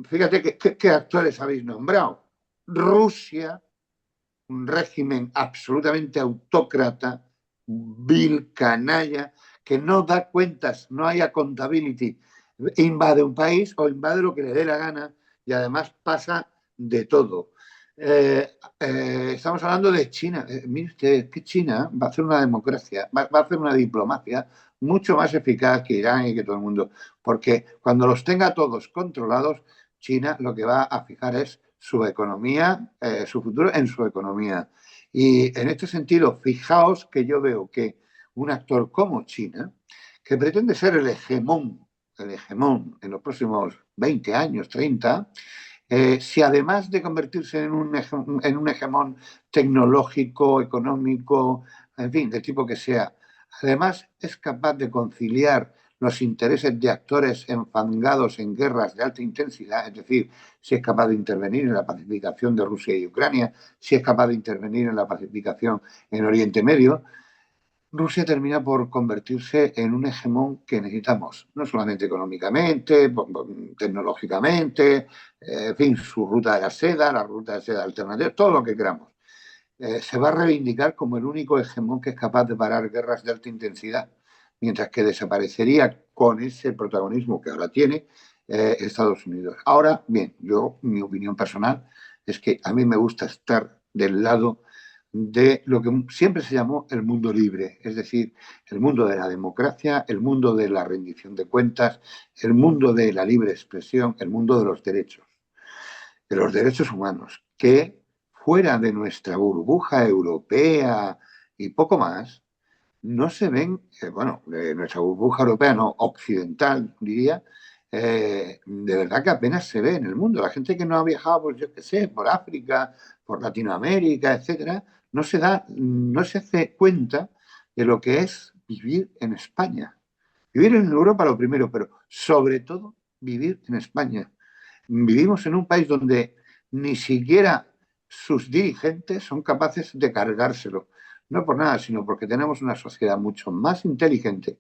fíjate qué actores habéis nombrado. Rusia, un régimen absolutamente autócrata, vil, canalla, que no da cuentas, no hay accountability, invade un país o invade lo que le dé la gana y además pasa de todo. Estamos hablando de China. Mire usted, que China va a hacer una democracia, va a hacer una diplomacia mucho más eficaz que Irán y que todo el mundo, porque cuando los tenga todos controlados, China lo que va a fijar es su economía, su futuro en su economía. Y en este sentido, fijaos que yo veo que un actor como China, que pretende ser el hegemón en los próximos 20 años, 30, si además de convertirse en un hegemón tecnológico, económico, en fin, de tipo que sea, además es capaz de conciliar los intereses de actores enfangados en guerras de alta intensidad, es decir, si es capaz de intervenir en la pacificación de Rusia y Ucrania, si es capaz de intervenir en la pacificación en Oriente Medio, Rusia termina por convertirse en un hegemón que necesitamos, no solamente económicamente, tecnológicamente, en fin, su ruta de la ruta de seda alternativa, todo lo que queramos. Se va a reivindicar como el único hegemón que es capaz de parar guerras de alta intensidad, mientras que desaparecería con ese protagonismo que ahora tiene Estados Unidos. Ahora, bien, mi opinión personal es que a mí me gusta estar del lado de lo que siempre se llamó el mundo libre, es decir, el mundo de la democracia, el mundo de la rendición de cuentas, el mundo de la libre expresión, el mundo de los derechos humanos, que fuera de nuestra burbuja europea y poco más, no se ven, bueno, de nuestra burbuja europea, no, occidental, diría, de verdad que apenas se ve en el mundo. La gente que no ha viajado, pues yo qué sé, por África, por Latinoamérica, etcétera, no se hace cuenta de lo que es vivir en España. Vivir en Europa lo primero, pero sobre todo vivir en España. Vivimos en un país donde ni siquiera sus dirigentes son capaces de cargárselo. No por nada, sino porque tenemos una sociedad mucho más inteligente,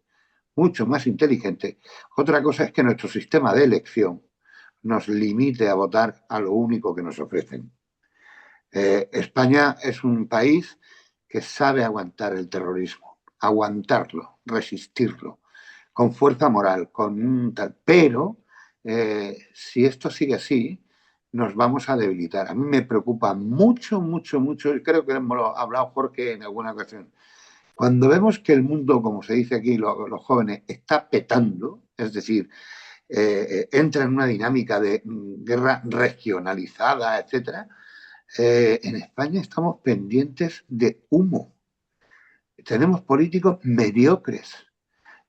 mucho más inteligente. Otra cosa es que nuestro sistema de elección nos limite a votar a lo único que nos ofrecen. España es un país que sabe aguantar el terrorismo, aguantarlo, resistirlo, con fuerza moral, con tal. Pero si esto sigue así, nos vamos a debilitar. A mí me preocupa mucho, mucho, mucho, y creo que hemos hablado, Jorge, en alguna ocasión. Cuando vemos que el mundo, como se dice aquí, los jóvenes, está petando, es decir, entra en una dinámica de guerra regionalizada, etcétera, en España estamos pendientes de humo. Tenemos políticos mediocres,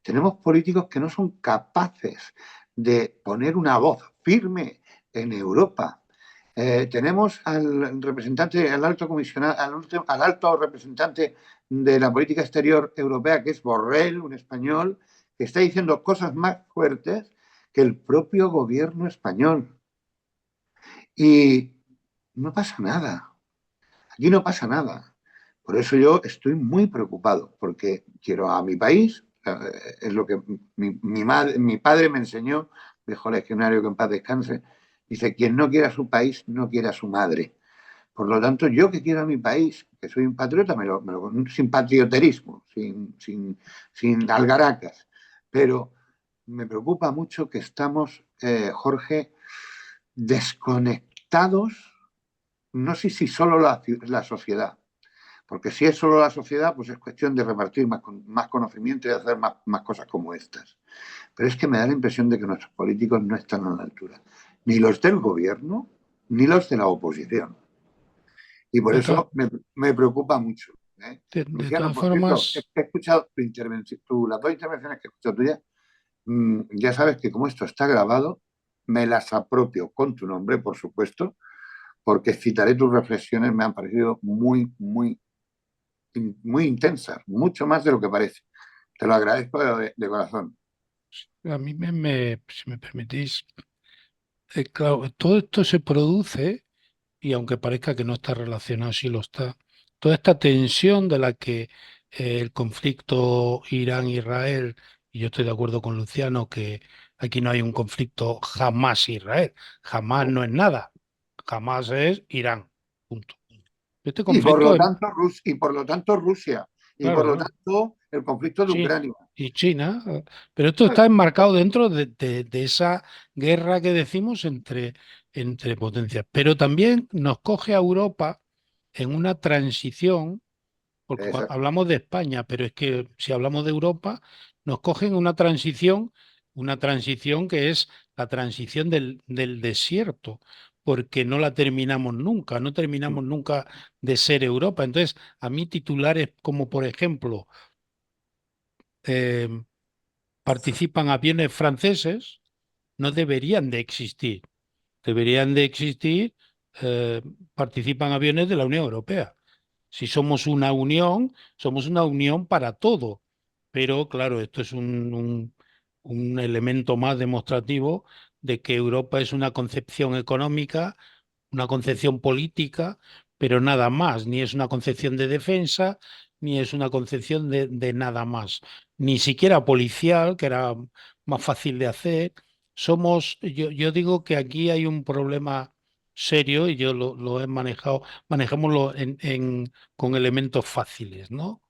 tenemos políticos que no son capaces de poner una voz firme en Europa. Tenemos al representante, al alto comisionado, al alto representante de la política exterior europea, que es Borrell, un español, que está diciendo cosas más fuertes que el propio gobierno español. Y no pasa nada. Aquí no pasa nada. Por eso yo estoy muy preocupado, porque quiero a mi país, es lo que mi padre me enseñó, viejo legionario que en paz descanse, dice, quien no quiera su país, no quiere a su madre. Por lo tanto, yo que quiero a mi país, que soy un patriota, sin patrioterismo, sin algaracas, pero me preocupa mucho que estamos, Jorge, desconectados, no sé si solo la sociedad, porque si es solo la sociedad, pues es cuestión de repartir más conocimiento y de hacer más cosas como estas. Pero es que me da la impresión de que nuestros políticos no están a la altura, ni los del gobierno, ni los de la oposición. Y por De todas, eso me preocupa mucho. ¿Eh? de Luciano, todas por cierto, formas, he escuchado tu intervención, las dos intervenciones que he escuchado tuyas. Ya sabes que como esto está grabado, me las apropio con tu nombre, por supuesto, porque citaré tus reflexiones, me han parecido muy, muy, muy intensas, mucho más de lo que parece. Te lo agradezco de corazón. a mí si me permitís, claro, todo esto se produce, y aunque parezca que no está relacionado, sí lo está, toda esta tensión de la que el conflicto Irán-Israel, y yo estoy de acuerdo con Luciano que aquí no hay un conflicto jamás-Israel, jamás no es nada, jamás es Irán, punto. Este Y por conflicto lo es, tanto, y por lo tanto Rusia, y por claro, lo claro, tanto el conflicto de sí, Ucrania. y China, pero esto está enmarcado dentro de esa guerra que decimos entre potencias. Pero también nos coge a Europa en una transición, porque hablamos de España, pero es que si hablamos de Europa, nos cogen una transición que es la transición del desierto, porque no la terminamos nunca, no terminamos nunca de ser Europa. Entonces, a mí titulares como, por ejemplo, eh, participan aviones franceses, no deberían de existir. Deberían de existir, eh, participan aviones de la Unión Europea. Si somos una unión para todo. Pero claro, esto es un elemento más demostrativo de que Europa es una concepción económica, una concepción política, pero nada más, ni es una concepción de defensa, ni es una concepción de nada más, ni siquiera policial, que era más fácil de hacer. Yo digo que aquí hay un problema serio y yo lo he manejado, manejémoslo con elementos fáciles, ¿no?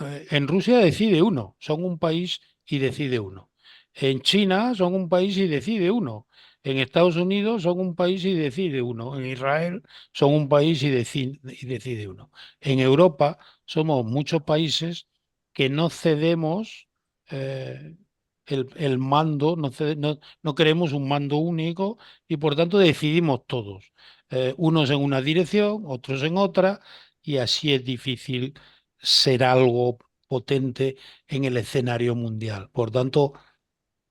En Rusia decide uno, son un país y decide uno. En China son un país y decide uno. En Estados Unidos son un país y decide uno. En Israel son un país y decide uno. En Europa somos muchos países que no cedemos eh, el mando, no queremos un mando único y por tanto decidimos todos. Unos en una dirección, otros en otra, y así es difícil ser algo potente en el escenario mundial. Por tanto,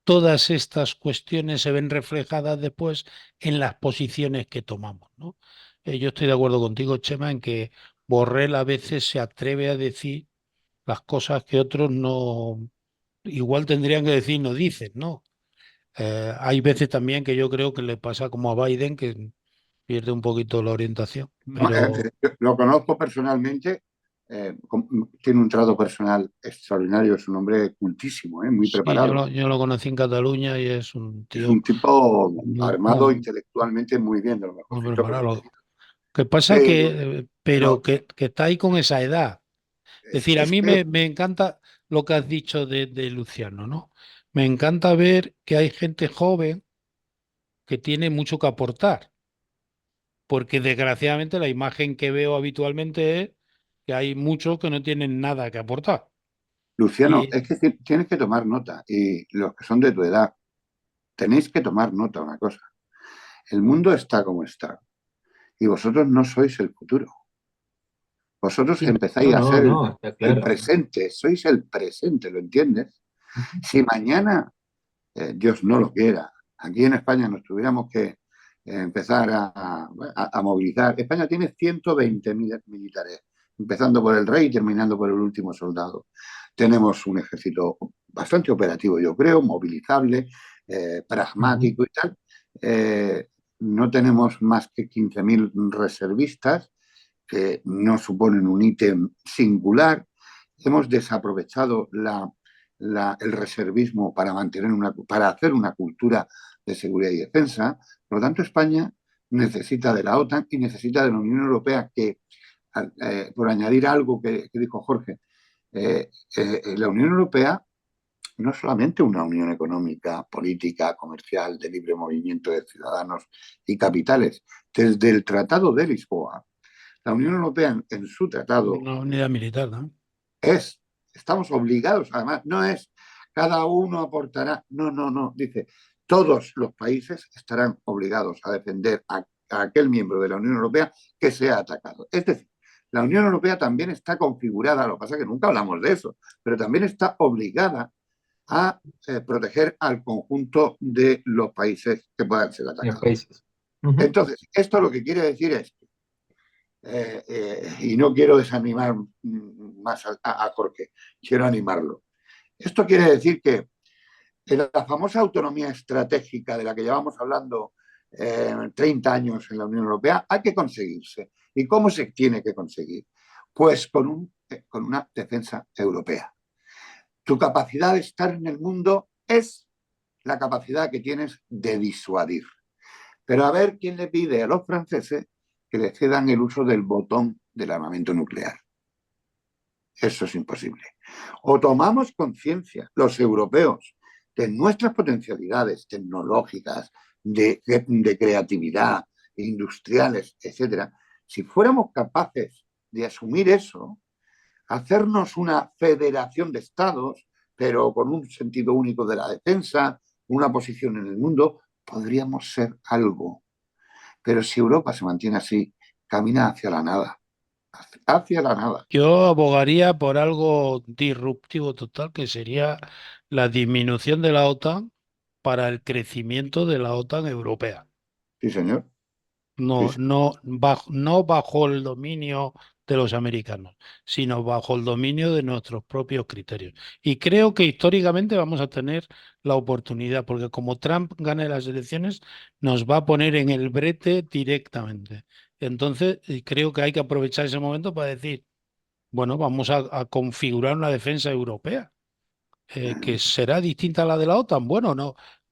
todas estas cuestiones se ven reflejadas después en las posiciones que tomamos, ¿no? Yo estoy de acuerdo contigo, Chema, en que Borrell a veces se atreve a decir las cosas que otros no, igual tendrían que decir, no dicen, ¿no? Hay veces también que yo creo que le pasa como a Biden, que pierde un poquito la orientación, pero Lo conozco personalmente, tiene un trato personal extraordinario, es un hombre cultísimo, muy sí, preparado. yo lo conocí en Cataluña y es un Es tío un tipo muy, armado muy, intelectualmente muy bien, de lo muy mejorcito que preparado. puede. Lo que pasa Pero, que, pero pero que está ahí con esa edad. Es decir, a es mí que me encanta lo que has dicho de Luciano, ¿no? Me encanta ver que hay gente joven que tiene mucho que aportar. porque desgraciadamente la imagen que veo habitualmente es que hay muchos que no tienen nada que aportar. Luciano, Y es que tienes que tomar nota, y los que son de tu edad, tenéis que tomar nota de una cosa. El mundo está como está, y vosotros no sois el futuro. Vosotros Sí, empezáis no, a no, ser no, está el claro. presente, sois el presente, ¿lo entiendes? Si mañana, Dios no lo quiera, aquí en España nos tuviéramos que empezar a movilizar. España tiene 120.000 militares, empezando por el rey y terminando por el último soldado. Tenemos un ejército bastante operativo, yo creo, movilizable, Ujú. pragmático y tal. No tenemos más que 15.000 reservistas, que no suponen un ítem singular. Hemos desaprovechado el reservismo para para hacer una cultura de seguridad y defensa. Por lo tanto, España necesita de la OTAN y necesita de la Unión Europea, que, por añadir algo que dijo Jorge, la Unión Europea no es solamente una unión económica, política, comercial, de libre movimiento de ciudadanos y capitales. Desde el Tratado de Lisboa, la Unión Europea en su tratado una unidad militar, ¿no? es, estamos obligados, además, no es cada uno aportará, no, no, no, dice, todos los países estarán obligados a defender a aquel miembro de la Unión Europea que sea atacado. Es decir, la Unión Europea también está configurada, lo que pasa es que nunca hablamos de eso, pero también está obligada a proteger al conjunto de los países que puedan ser En atacados. países. Ujú. Entonces, esto lo que quiere decir es, y no quiero desanimar más a Jorge, quiero animarlo. Esto quiere decir que la famosa autonomía estratégica de la que llevamos hablando 30 años en la Unión Europea hay que conseguirse. ¿Y cómo se tiene que conseguir? Pues con una defensa europea. Tu capacidad de estar en el mundo es la capacidad que tienes de disuadir. Pero a ver quién le pide a los franceses que le cedan el uso del botón del armamento nuclear. Eso es imposible. O tomamos conciencia, los europeos, de nuestras potencialidades tecnológicas, de creatividad, industriales, etcétera. Si fuéramos capaces de asumir eso, hacernos una federación de estados, pero con un sentido único de la defensa, una posición en el mundo, podríamos ser algo. Pero si Europa se mantiene así, camina hacia la nada, hacia la nada. Yo abogaría por algo disruptivo total, que sería la disminución de la OTAN para el crecimiento de la OTAN europea. Sí, señor. Sí, No, sí. no bajo el dominio de los americanos, sino bajo el dominio de nuestros propios criterios. Y creo que históricamente vamos a tener la oportunidad, porque como Trump gane las elecciones, nos va a poner en el brete directamente. Entonces, creo que hay que aprovechar ese momento para decir, bueno, vamos a configurar una defensa europea que será distinta a la de la OTAN. Bueno,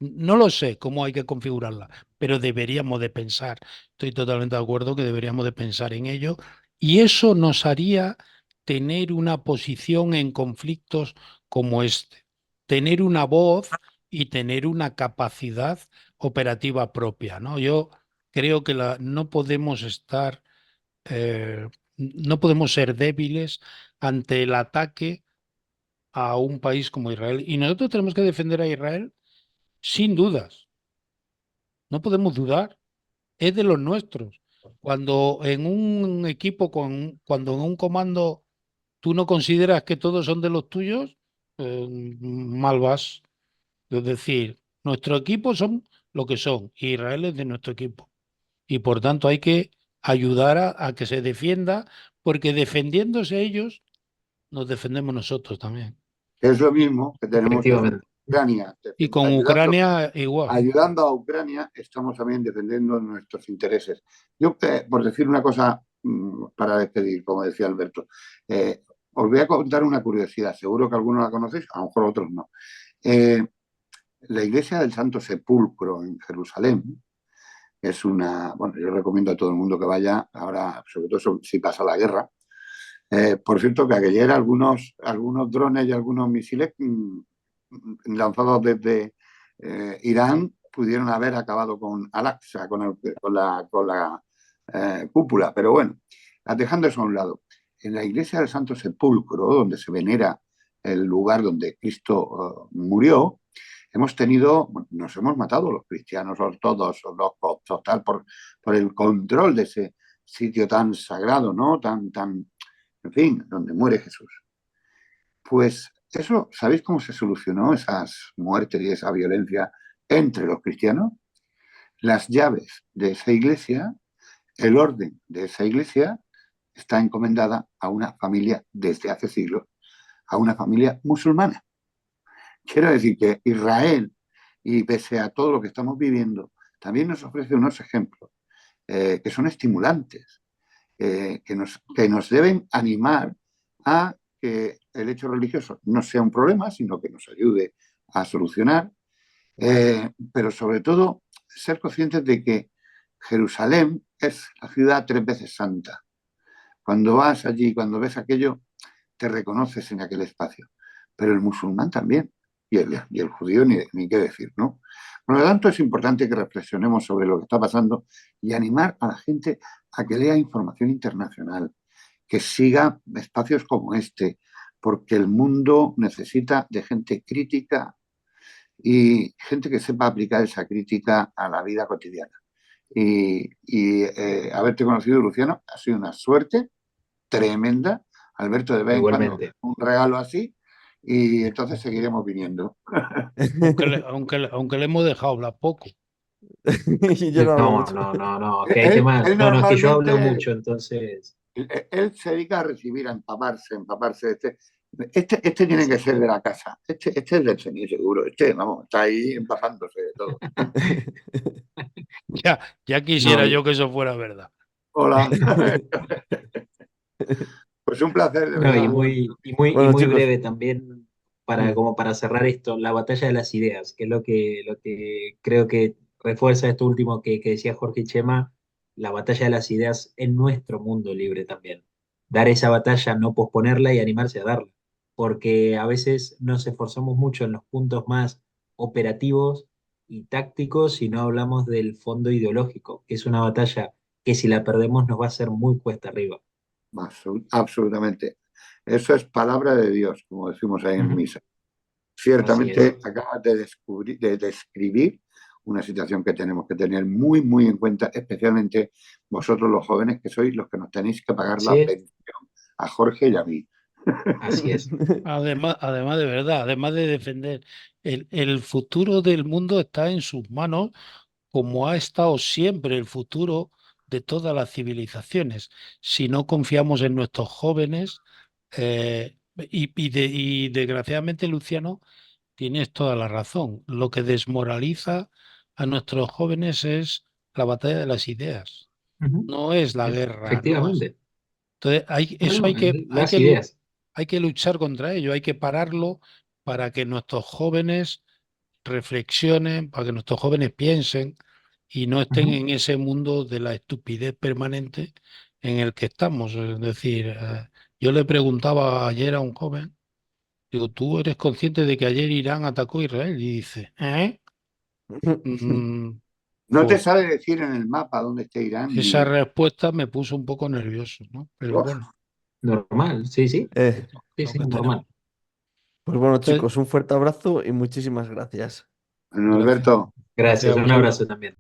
no lo sé cómo hay que configurarla, pero deberíamos de pensar. Estoy totalmente de acuerdo que deberíamos de pensar en ello y eso nos haría tener una posición en conflictos como este, tener una voz y tener una capacidad operativa propia, ¿no? Yo creo que no podemos estar, no podemos ser débiles ante el ataque a un país como Israel. Y nosotros tenemos que defender a Israel sin dudas. No podemos dudar. Es de los nuestros. Cuando en un equipo, cuando en un comando tú no consideras que todos son de los tuyos, mal vas. Es decir, nuestro equipo son lo que son. Y Israel es de nuestro equipo. Y por tanto hay que ayudar a que se defienda, porque defendiéndose ellos, nos defendemos nosotros también. Es lo mismo que tenemos defendiendo Efectivamente. a Ucrania, Y con ayudando, Ucrania igual. ayudando a Ucrania, estamos también defendiendo nuestros intereses. Yo, por decir una cosa para despedir, como decía Alberto, os voy a contar una curiosidad, seguro que algunos la conocéis, a lo mejor otros no. Eh, la iglesia del Santo Sepulcro en Jerusalén es una, bueno, yo recomiendo a todo el mundo que vaya, ahora, sobre todo si pasa la guerra. Por cierto, que ayer algunos drones y algunos misiles lanzados desde Irán pudieron haber acabado con Al-Aqsa, con la cúpula, pero bueno, dejando eso a un lado. En la iglesia del Santo Sepulcro, donde se venera el lugar donde Cristo murió, nos hemos matado los cristianos ortodoxos, los coptos, tal, por el control de ese sitio tan sagrado, ¿no? En fin, donde muere Jesús. Pues eso, ¿sabéis cómo se solucionó esas muertes y esa violencia entre los cristianos? Las llaves de esa iglesia, el orden de esa iglesia, está encomendada a una familia desde hace siglos, a una familia musulmana. Quiero decir que Israel, y pese a todo lo que estamos viviendo, también nos ofrece unos ejemplos que son estimulantes, que nos deben animar a que el hecho religioso no sea un problema, sino que nos ayude a solucionar, pero sobre todo ser conscientes de que Jerusalén es la ciudad 3 veces santa. Cuando vas allí, cuando ves aquello, te reconoces en aquel espacio. Pero el musulmán también, y el judío ni qué decir, ¿no? Por lo tanto, es importante que reflexionemos sobre lo que está pasando y animar a la gente a que lea información internacional, que siga espacios como este, porque el mundo necesita de gente crítica y gente que sepa aplicar esa crítica a la vida cotidiana. Haberte conocido, Luciano, ha sido una suerte tremenda. Alberto, de vez en cuando Igualmente. un regalo así y entonces seguiremos viniendo. Aunque le hemos dejado hablar poco. Y yo no hablo No, mucho. no, que hay Él, temas, él no, es que yo hablo normalmente mucho, entonces, él se dedica a recibir, a empaparse de este tiene que ser de la casa. Este es del Señor, seguro. Vamos, está ahí empapándose de todo. Ya quisiera No, yo que eso fuera verdad. hola. Pues un placer, de no, verdad. y Bueno, muy chicos. breve también, Mm. como para cerrar esto, la batalla de las ideas, que es lo que creo que refuerza esto último que decía Jorge y Chema, la batalla de las ideas en nuestro mundo libre también. Dar esa batalla, no posponerla y animarse a darla, porque a veces nos esforzamos mucho en los puntos más operativos y tácticos y no hablamos del fondo ideológico, que es una batalla que si la perdemos nos va a hacer muy cuesta arriba. Absolutamente. Eso es palabra de Dios, como decimos ahí en Ujú. misa. Así es. Ciertamente acabas de describir una situación que tenemos que tener muy, muy en cuenta, especialmente vosotros los jóvenes, que sois los que nos tenéis que pagar Así la es. pensión, a Jorge y a mí. Así es. Además de verdad, además de defender, el futuro del mundo está en sus manos, como ha estado siempre el futuro de todas las civilizaciones. Si no confiamos en nuestros jóvenes, y desgraciadamente, Luciano, tienes toda la razón. Lo que desmoraliza a nuestros jóvenes es la batalla de las ideas, Ujú. no es la guerra, no es. Efectivamente. Entonces, No, eso no, las ideas. hay que luchar contra ello, hay que pararlo para que nuestros jóvenes reflexionen, para que nuestros jóvenes piensen y no estén Ujú. en ese mundo de la estupidez permanente en el que estamos. Es decir, yo le preguntaba ayer a un joven, digo, ¿tú eres consciente de que ayer Irán atacó a Israel? Y dice, ¿eh? Mm, No te pues sabe decir en el mapa dónde está Irán esa ni... respuesta me puso un poco nervioso, ¿no? Pero Uf, bueno, Normal, sí, sí. Eh, Sí, lo sí, que tenemos. normal. pues bueno, Entonces, chicos, un fuerte abrazo y muchísimas gracias. bueno, gracias, Alberto, gracias Gracias. a Un vosotros. abrazo también.